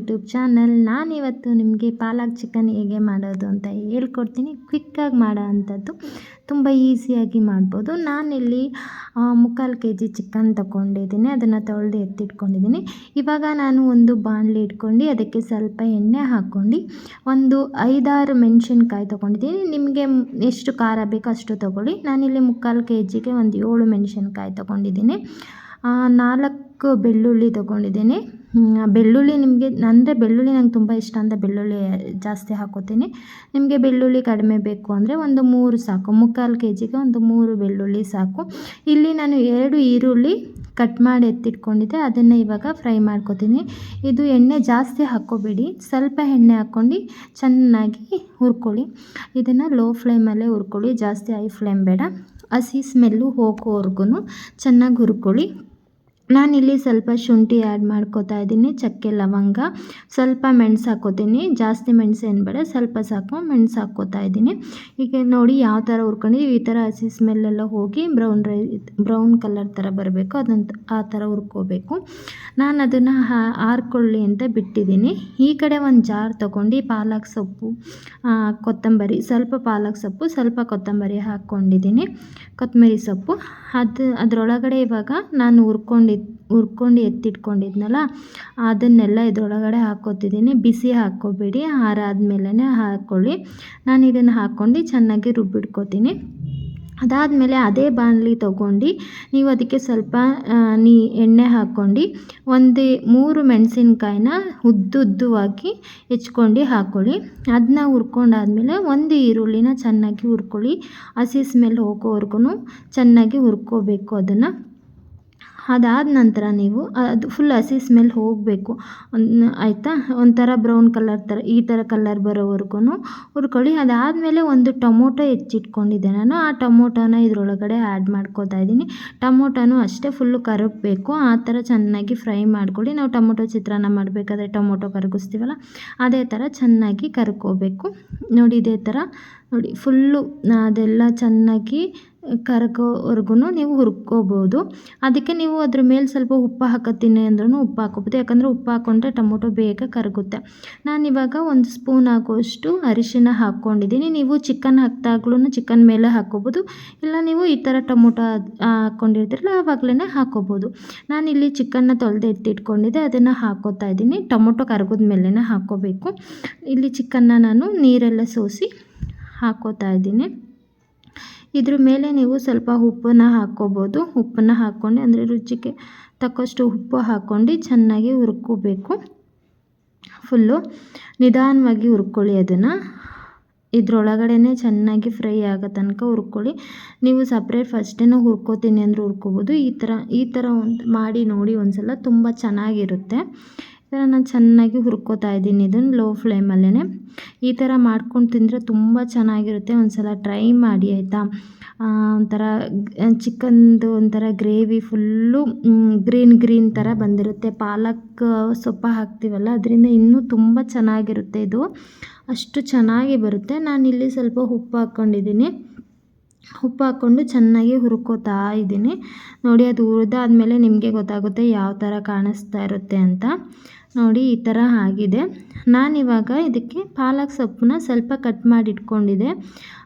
YouTube channel. ನಾನಿವತ್ತು ನಿಮಗೆ ಪಾಲಕ್ chicken ಹೇಗೆ ಮಾಡೋದು ಅಂತ ಹೇಳ್ಕೊಡ್ತೀನಿ. ಕ್ವಿಕ್ಕಾಗಿ ಮಾಡೋ ಅಂಥದ್ದು, ತುಂಬ ಈಸಿಯಾಗಿ ಮಾಡ್ಬೋದು. ನಾನಿಲ್ಲಿ 3/4 kg ಚಿಕನ್ ತೊಗೊಂಡಿದ್ದೀನಿ. ಅದನ್ನು ತೊಳೆದು ಎತ್ತಿಟ್ಕೊಂಡಿದ್ದೀನಿ. ಇವಾಗ ನಾನು ಒಂದು ಬಾಣಲಿ ಇಟ್ಕೊಂಡು ಅದಕ್ಕೆ ಸ್ವಲ್ಪ ಎಣ್ಣೆ ಹಾಕ್ಕೊಂಡು ಒಂದು 5-6 ಮೆಣಸಿನ್ಕಾಯಿ ತೊಗೊಂಡಿದ್ದೀನಿ. ನಿಮಗೆ ಎಷ್ಟು ಖಾರ ಬೇಕೋ ಅಷ್ಟು ತೊಗೊಳ್ಳಿ. ನಾನಿಲ್ಲಿ 3/4 kgಗೆ ಒಂದು 7 ಮೆಣಸಿನ್ಕಾಯಿ ತೊಗೊಂಡಿದ್ದೀನಿ. 4 ಬೆಳ್ಳುಳ್ಳಿ ತೊಗೊಂಡಿದ್ದೀನಿ. ಬೆಳ್ಳುಳ್ಳಿ ನಿಮಗೆ ಬೆಳ್ಳುಳ್ಳಿ ನಂಗೆ ತುಂಬ ಇಷ್ಟ ಅಂತ ಬೆಳ್ಳುಳ್ಳಿ ಜಾಸ್ತಿ ಹಾಕೋತೀನಿ. ನಿಮಗೆ ಬೆಳ್ಳುಳ್ಳಿ ಕಡಿಮೆ ಬೇಕು ಅಂದರೆ ಒಂದು 3 ಸಾಕು. 3/4 kgಗೆ ಒಂದು 3 ಬೆಳ್ಳುಳ್ಳಿ ಸಾಕು. ಇಲ್ಲಿ ನಾನು 2 ಈರುಳ್ಳಿ ಕಟ್ ಮಾಡಿ ಎತ್ತಿಟ್ಕೊಂಡಿದ್ದೆ, ಅದನ್ನು ಇವಾಗ ಫ್ರೈ ಮಾಡ್ಕೊತೀನಿ. ಇದು ಎಣ್ಣೆ ಜಾಸ್ತಿ ಹಾಕ್ಕೋಬೇಡಿ, ಸ್ವಲ್ಪ ಎಣ್ಣೆ ಹಾಕ್ಕೊಂಡು ಚೆನ್ನಾಗಿ ಹುರ್ಕೊಳ್ಳಿ. ಇದನ್ನು ಲೋ ಫ್ಲೇಮಲ್ಲೇ ಹುರ್ಕೊಳ್ಳಿ, ಜಾಸ್ತಿ ಹೈ ಫ್ಲೇಮ್ ಬೇಡ. ಹಸಿ ಸ್ಮೆಲ್ಲು ಹೋಗೋವರೆಗೂ ಚೆನ್ನಾಗಿ ಹುರ್ಕೊಳ್ಳಿ. ನಾನಿಲ್ಲಿ ಸ್ವಲ್ಪ ಶುಂಠಿ ಆ್ಯಡ್ ಮಾಡ್ಕೋತಾ ಇದ್ದೀನಿ, ಚಕ್ಕೆ ಲವಂಗ, ಸ್ವಲ್ಪ ಮೆಣಸು ಹಾಕ್ಕೋತೀನಿ. ಜಾಸ್ತಿ ಮೆಣಸು ಏನು ಬೇಡ, ಸ್ವಲ್ಪ ಸಾಕು. ಮೆಣಸು ಹಾಕ್ಕೋತಾ ಇದ್ದೀನಿ. ಈಗ ನೋಡಿ ಯಾವ ಥರ ಹುರ್ಕೊಂಡಿದ್ದೀವಿ, ಈ ಥರ ಹಸಿ ಸ್ಮೆಲ್ಲೆಲ್ಲ ಹೋಗಿ ಬ್ರೌನ್ ಕಲರ್ ಥರ ಬರಬೇಕು, ಆ ಥರ ಹುರ್ಕೋಬೇಕು. ನಾನು ಅದನ್ನು ಆರ್ಕೊಳ್ಳಿ ಅಂತ ಬಿಟ್ಟಿದ್ದೀನಿ. ಈ ಕಡೆ ಒಂದು ಜಾರ್ ತೊಗೊಂಡು ಪಾಲಕ್ ಸೊಪ್ಪು, ಕೊತ್ತಂಬರಿ, ಸ್ವಲ್ಪ ಪಾಲಕ್ ಸೊಪ್ಪು, ಸ್ವಲ್ಪ ಕೊತ್ತಂಬರಿ ಹಾಕ್ಕೊಂಡಿದ್ದೀನಿ, ಕೊತ್ತಂಬರಿ ಸೊಪ್ಪು. ಅದರೊಳಗಡೆ ಇವಾಗ ನಾನು ಹುರ್ಕೊಂಡು ಎತ್ತಿಟ್ಕೊಂಡಿದ್ನಲ್ಲ ಅದನ್ನೆಲ್ಲ ಇದರೊಳಗಡೆ ಹಾಕ್ಕೋತಿದ್ದೀನಿ. ಬಿಸಿ ಹಾಕ್ಕೋಬೇಡಿ, ಆರಾದ್ಮೇಲೆ ಹಾಕ್ಕೊಳ್ಳಿ. ನಾನು ಇದನ್ನು ಹಾಕ್ಕೊಂಡು ಚೆನ್ನಾಗಿ ರುಬ್ಬಿಟ್ಕೋತೀನಿ. ಅದಾದಮೇಲೆ ಅದೇ ಬಾಣಲಿ ತೊಗೊಂಡು ನೀವು ಅದಕ್ಕೆ ಸ್ವಲ್ಪ ಎಣ್ಣೆ ಹಾಕ್ಕೊಂಡು 3 ಮೆಣಸಿನ್ಕಾಯಿನ ಉದ್ದುದ್ದವಾಗಿ ಹೆಚ್ಕೊಂಡು ಹಾಕ್ಕೊಳ್ಳಿ. ಅದನ್ನ ಹುರ್ಕೊಂಡಾದ್ಮೇಲೆ 1 ಈರುಳ್ಳಿನ ಚೆನ್ನಾಗಿ ಹುರ್ಕೊಳ್ಳಿ. ಹಸಿ ಸ್ಮೆಲ್ ಹೋಗೋವರೆಗೂ ಚೆನ್ನಾಗಿ ಹುರ್ಕೋಬೇಕು ಅದನ್ನು. ಅದಾದ ನಂತರ ನೀವು ಅದು ಫುಲ್ ಹಸಿ ಸ್ಮೆಲ್ ಹೋಗಬೇಕು, ಆಯಿತಾ. ಒಂಥರ ಬ್ರೌನ್ ಕಲರ್ ಥರ ಈ ಥರ ಕಲರ್ ಬರೋವರೆಗೂ ಹುರ್ಕೊಳ್ಳಿ. ಅದಾದಮೇಲೆ ಒಂದು ಟೊಮೊಟೊ ಹೆಚ್ಚಿಟ್ಕೊಂಡಿದ್ದೆ ನಾನು, ಆ ಟೊಮೊಟೊನ ಇದರೊಳಗಡೆ ಆ್ಯಡ್ ಮಾಡ್ಕೋತಾ ಇದ್ದೀನಿ. ಟೊಮೊಟೊನೂ ಅಷ್ಟೇ ಫುಲ್ಲು ಕರಗಬೇಕು, ಆ ಥರ ಚೆನ್ನಾಗಿ ಫ್ರೈ ಮಾಡ್ಕೊಳ್ಳಿ. ನಾವು ಟೊಮೊಟೊ ಚಿತ್ರಾನ್ನ ಮಾಡಬೇಕಾದ್ರೆ ಟೊಮೊಟೊ ಕರಗಿಸ್ತೀವಲ್ಲ, ಅದೇ ಥರ ಚೆನ್ನಾಗಿ ಕರ್ಕೋಬೇಕು. ನೋಡಿ ಇದೇ ಥರ ನೋಡಿ ಫುಲ್ಲು ಅದೆಲ್ಲ ಚೆನ್ನಾಗಿ ಕರಗೋವರೆಗೂ ನೀವು ಹುರ್ಕೋಬೋದು. ಅದಕ್ಕೆ ನೀವು ಅದ್ರ ಮೇಲೆ ಸ್ವಲ್ಪ ಉಪ್ಪು ಹಾಕತ್ತೀನಿ ಅಂದ್ರೂ ಉಪ್ಪು ಹಾಕೋಬೋದು, ಯಾಕಂದರೆ ಉಪ್ಪು ಹಾಕ್ಕೊಂಡ್ರೆ ಟೊಮೊಟೊ ಬೇಗ ಕರಗುತ್ತೆ. ನಾನಿವಾಗ 1 ಸ್ಪೂನ್ ಆಗುವಷ್ಟು ಅರಿಶಿನ ಹಾಕ್ಕೊಂಡಿದ್ದೀನಿ. ನೀವು ಚಿಕನ್ ಹಾಕಿದಾಗ್ಲೂ ಚಿಕನ್ ಮೇಲೆ ಹಾಕ್ಕೋಬೋದು, ಇಲ್ಲ ನೀವು ಈ ಥರ ಟೊಮೊಟೊ ಹಾಕ್ಕೊಂಡಿರ್ತೀರಲ್ಲ ಆವಾಗಲೇ ಹಾಕ್ಕೋಬೋದು. ನಾನಿಲ್ಲಿ ಚಿಕನ್ನ ತೊಳೆದು ಎತ್ತಿಟ್ಕೊಂಡಿದ್ದೆ, ಅದನ್ನು ಹಾಕ್ಕೋತಾ ಇದ್ದೀನಿ. ಟೊಮೊಟೊ ಕರಗಿದ ಮೇಲೇ ಹಾಕ್ಕೋಬೇಕು. ಇಲ್ಲಿ ಚಿಕನ್ನ ನಾನು ನೀರೆಲ್ಲ ಸೋಸಿ ಹಾಕ್ಕೋತಾ ಇದ್ದೀನಿ. ಇದ್ರ ಮೇಲೆ ನೀವು ಸ್ವಲ್ಪ ಉಪ್ಪನ್ನು ಹಾಕ್ಕೋಬೋದು. ಉಪ್ಪನ್ನು ಹಾಕ್ಕೊಂಡು ಅಂದರೆ ರುಚಿಗೆ ತಕ್ಕಷ್ಟು ಉಪ್ಪು ಹಾಕ್ಕೊಂಡು ಚೆನ್ನಾಗಿ ಹುರ್ಕೋಬೇಕು. ಫುಲ್ಲು ನಿಧಾನವಾಗಿ ಹುರ್ಕೊಳ್ಳಿ. ಅದನ್ನು ಇದ್ರೊಳಗಡೆ ಚೆನ್ನಾಗಿ ಫ್ರೈ ಆಗೋ ತನಕ ಹುರ್ಕೊಳ್ಳಿ. ನೀವು ಸಪ್ರೇಟ್ ಫಸ್ಟೇ ಹುರ್ಕೋತೀನಿ ಅಂದರೆ ಹುರ್ಕೋಬೋದು. ಈ ಥರ ಒಂದು ಮಾಡಿ ನೋಡಿ ಒಂದ್ಸಲ, ತುಂಬ ಚೆನ್ನಾಗಿರುತ್ತೆ. ನಾನು ಚೆನ್ನಾಗಿ ಹುರ್ಕೋತಾ ಇದ್ದೀನಿ ಇದನ್ನು ಲೋ ಫ್ಲೇಮಲ್ಲೇ. ಈ ಥರ ಮಾಡ್ಕೊಂಡು ತಿಂದರೆ ತುಂಬ ಚೆನ್ನಾಗಿರುತ್ತೆ. ಒಂದ್ಸಲ ಟ್ರೈ ಮಾಡಿ, ಆಯಿತಾ. ಒಂಥರ ಚಿಕನ್ದು ಒಂಥರ ಗ್ರೇವಿ ಫುಲ್ಲು ಗ್ರೀನ್ ಥರ ಬಂದಿರುತ್ತೆ. ಪಾಲಕ್ ಸೊಪ್ಪು ಹಾಕ್ತೀವಲ್ಲ ಅದರಿಂದ ಇನ್ನೂ ತುಂಬ ಚೆನ್ನಾಗಿರುತ್ತೆ. ಇದು ಅಷ್ಟು ಚೆನ್ನಾಗಿ ಬರುತ್ತೆ. ನಾನಿಲ್ಲಿ ಸ್ವಲ್ಪ ಉಪ್ಪು ಹಾಕ್ಕೊಂಡಿದ್ದೀನಿ. ಉಪ್ಪು ಹಾಕ್ಕೊಂಡು ಚೆನ್ನಾಗಿ ಹುರ್ಕೋತಾ ಇದ್ದೀನಿ. ನೋಡಿ ಅದು ಹುರಿದಾದ್ಮೇಲೆ ನಿಮಗೆ ಗೊತ್ತಾಗುತ್ತೆ ಯಾವ ಥರ ಕಾಣಿಸ್ತಾ ಇರುತ್ತೆ ಅಂತ. ನೋಡಿ ಈ ಥರ ಆಗಿದೆ. ನಾನಿವಾಗ ಇದಕ್ಕೆ ಪಾಲಕ್ ಸೊಪ್ಪನ್ನ ಸ್ವಲ್ಪ ಕಟ್ ಮಾಡಿ ಇಟ್ಕೊಂಡಿದ್ದೆ,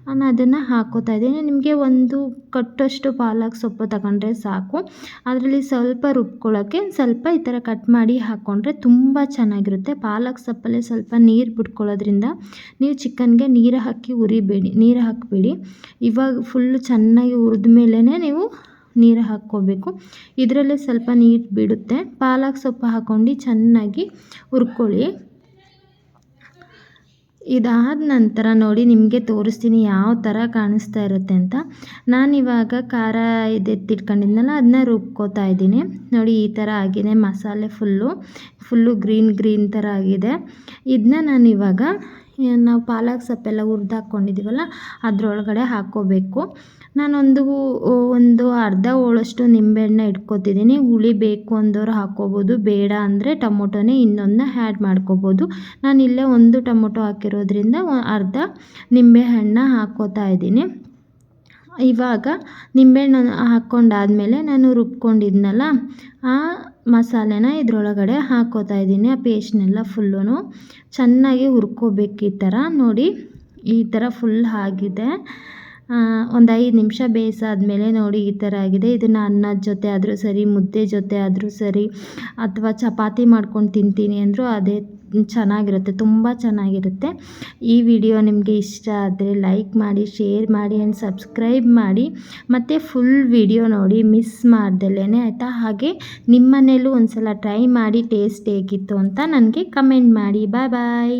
ನಾನು ಅದನ್ನು ಹಾಕ್ಕೋತಾ ಇದ್ದೀನಿ. ನಿಮಗೆ 1 ಕಟ್ಟಷ್ಟು ಪಾಲಕ್ ಸೊಪ್ಪು ತಗೊಂಡ್ರೆ ಸಾಕು. ಅದರಲ್ಲಿ ಸ್ವಲ್ಪ ರುಬ್ಕೊಳ್ಳೋಕ್ಕೆ ಸ್ವಲ್ಪ ಈ ಥರ ಕಟ್ ಮಾಡಿ ಹಾಕ್ಕೊಂಡ್ರೆ ತುಂಬ ಚೆನ್ನಾಗಿರುತ್ತೆ. ಪಾಲಕ್ ಸೊಪ್ಪಲ್ಲೇ ಸ್ವಲ್ಪ ನೀರು ಬಿಟ್ಕೊಳ್ಳೋದ್ರಿಂದ ನೀವು ಚಿಕನ್ಗೆ ನೀರು ಹಾಕಬೇಡಿ. ಇವಾಗ ಫುಲ್ಲು ಚೆನ್ನಾಗಿ ಹುರಿದ ಮೇಲೇ ನೀವು ನೀರು ಹಾಕ್ಕೋಬೇಕು. ಇದರಲ್ಲೇ ಸ್ವಲ್ಪ ನೀರು ಬಿಡುತ್ತೆ. ಪಾಲಕ್ ಸೊಪ್ಪು ಹಾಕ್ಕೊಂಡು ಚೆನ್ನಾಗಿ ಹುರ್ಕೊಳ್ಳಿ. ಇದಾದ ನಂತರ ನೋಡಿ ನಿಮಗೆ ತೋರಿಸ್ತೀನಿ ಯಾವ ಥರ ಕಾಣಿಸ್ತಾ ಇರುತ್ತೆ ಅಂತ. ನಾನಿವಾಗ ಖಾರ ಎತ್ತಿಟ್ಕೊಂಡಿದ್ನಲ್ಲ ಅದನ್ನ ರುಬ್ಕೋತಾ ಇದ್ದೀನಿ. ನೋಡಿ ಈ ಥರ ಆಗಿದೆ. ಮಸಾಲೆ ಫುಲ್ಲು ಗ್ರೀನ್ ಥರ ಆಗಿದೆ. ಇದನ್ನ ನಾನಿವಾಗ ನಾವು ಪಾಲಕ್ ಸೊಪ್ಪೆಲ್ಲ ಹುರಿದಾಕ್ಕೊಂಡಿದ್ದೀವಲ್ಲ ಅದರೊಳಗಡೆ ಹಾಕ್ಕೋಬೇಕು. ಒಂದು ಅರ್ಧ ಹೋಳಷ್ಟು ನಿಂಬೆಹಣ್ಣು ಇಟ್ಕೊತಿದ್ದೀನಿ. ಹುಳಿ ಬೇಕು ಅಂದವರು ಹಾಕ್ಕೋಬೋದು, ಬೇಡ ಅಂದರೆ ಟೊಮೊಟೊನೇ ಇನ್ನೊಂದನ್ನ ಆ್ಯಡ್ ಮಾಡ್ಕೋಬೋದು. ನಾನಿಲ್ಲೇ 1 ಟೊಮೊಟೊ ಹಾಕಿರೋದ್ರಿಂದ ಅರ್ಧ ನಿಂಬೆಹಣ್ಣು ಹಾಕ್ಕೋತಾ ಇದ್ದೀನಿ. ಇವಾಗ ನಿಂಬೆಹಣ್ಣು ಹಾಕ್ಕೊಂಡಾದ್ಮೇಲೆ ನಾನು ರುಬ್ಕೊಂಡಿದ್ನಲ್ಲ ಆ ಮಸಾಲೆನ ಇದ್ರೊಳಗಡೆ ಹಾಕ್ಕೋತಾ ಇದ್ದೀನಿ. ಆ ಪೇಸ್ಟ್ನೆಲ್ಲ ಫುಲ್ಲೂ ಚೆನ್ನಾಗಿ ಹುರ್ಕೋಬೇಕು. ಈ ಥರ ನೋಡಿ, ಈ ಥರ ಫುಲ್ ಆಗಿದೆ. ಒಂದು 5 ನಿಮಿಷ ಬೇಯಿಸಾದ್ಮೇಲೆ ನೋಡಿ ಈ ಥರ ಆಗಿದೆ. ಇದನ್ನು ಅನ್ನದ ಜೊತೆ ಆದರೂ ಸರಿ, ಮುದ್ದೆ ಜೊತೆ ಆದರೂ ಸರಿ, ಅಥವಾ ಚಪಾತಿ ಮಾಡ್ಕೊಂಡು ತಿಂತೀನಿ ಅಂದರೂ ಅದೇ ಚೆನ್ನಾಗಿರುತ್ತೆ, ತುಂಬ ಚೆನ್ನಾಗಿರುತ್ತೆ. ಈ ವಿಡಿಯೋ ನಿಮಗೆ ಇಷ್ಟ ಆದರೆ ಲೈಕ್ ಮಾಡಿ, ಶೇರ್ ಮಾಡಿ ಆ್ಯಂಡ್ ಸಬ್ಸ್ಕ್ರೈಬ್ ಮಾಡಿ. ಮತ್ತು ಫುಲ್ ವಿಡಿಯೋ ನೋಡಿ ಮಿಸ್ ಮಾಡ್ದಲೇ ಆಯಿತಾ. ಹಾಗೆ ನಿಮ್ಮ ಮನೇಲೂ ಒಂದು ಸಲ ಟ್ರೈ ಮಾಡಿ ಟೇಸ್ಟ್ ಹೇಗಿತ್ತು ಅಂತ ನನಗೆ ಕಮೆಂಟ್ ಮಾಡಿ. ಬಾಯ್ ಬಾಯ್.